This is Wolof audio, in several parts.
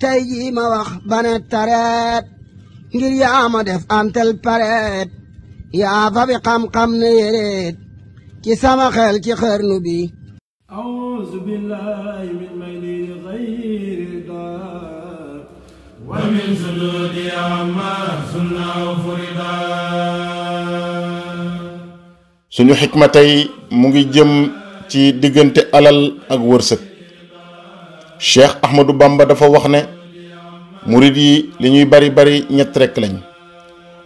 tey jii ma wax bane tareet ngir yaa ma def antel pareet yaa fa bi xam-xam ne yéreet ci sama xel ci xarnu bi. أعوذ بالله من ميل غير دار ومن سدود عما سنة فردا. suñu xikma tey mu ngi jëm ci diggante alal ak wërsëg. Cheikh Ahmadou Bamba dafa wax ne murid yi li ñuy bari ñett rekk lañ.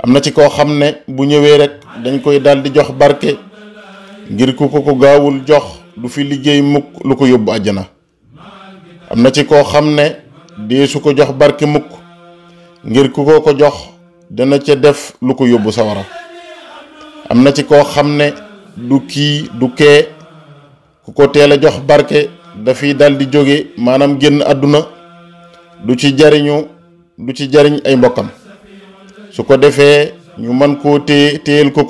am na ci koo xam ne bu ñëwee rek dañ koy daldi jox barke ngir ku ko gaawul jox du fi liggéey mukk lu ko yóbbu àjjana. am na ci koo xam ne deesu ko jox barke mukk ngir ku ko jox dana ca def lu ko yóbbu sawara. am na ci koo xam ne du kii du kee ku ko teel a jox barke dafiy daldi jóge maanaam génn àdduna du ci jariñ ay mbokkam. su ko defee ñu mën koo téyel ko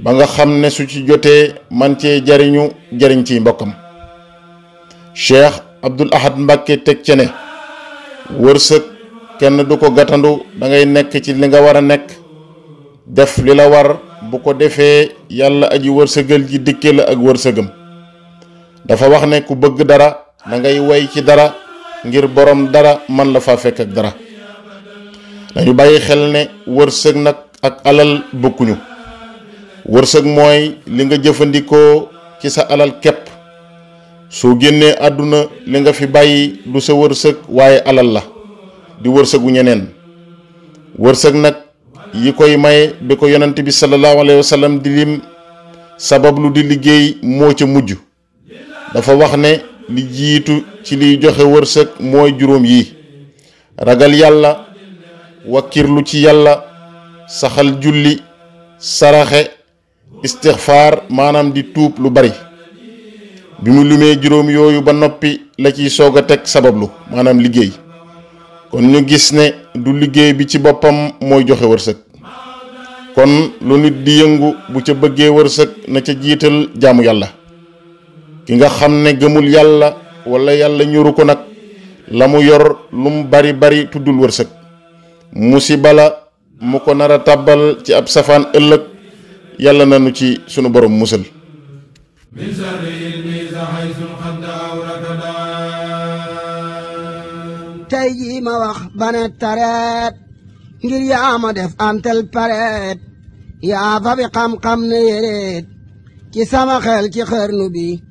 ba nga xam ne su ci jotee man cee jariñ ci mbokkam. Cheikh Abdoul Ahad Mbacké teg ca ne wërsëg kenn du ko gàttandu da ngay nekk ci li nga war a nekk def li la war bu ko defee yàlla aji wërsëgal ji dikke la ak wërsëgam. dafa wax ne ku bëgg dara da ngay way ci dara ngir borom dara man la fa fekk ak dara. dañu bàyyi xel ne wërsëg nag ak alal bokkuñu. wërsëg mooy li nga jëfandikoo ci sa alal képp soo génnee àdduna li nga fi bàyyi du sa wërsëg waaye alal la di wërsëgu ñeneen. wërsëg nag yi koy maye bi ko yonent bi sallallahu alayhi wa sallam di lim sabab lu di liggéey moo ca mujj. dafa wax ne li jiitu ci liy joxe wërsëg mooy juróom yi: ragal yàlla, wakkirlu ci yàlla, saxal julli, saraxe, istixfaar maanaam di tuub lu bari. bi mu limee juróom yooyu ba noppi la ciy soog a teg sabablu maanaam liggéey. kon ñu gis ne du liggéey bi ci boppam mooy joxe wërsëg. kon lu nit di yëngu bu ca bëggee wërsëg na ca jiital jaamu yàlla. ki nga xam ne gëmul yàlla wala yàlla ñuru ko nag la mu yor lu mu bari tuddul wërsëg. musiba la mu ko nar a tàbbal ci ab safaan ëllëg yàlla nanu ci sunu borom musal. tey jii ma wax bane tareet ngir yaa ma def antel pareet yaa fa bi xam-xam ne yéreet ci sama xel ci xarnu bi.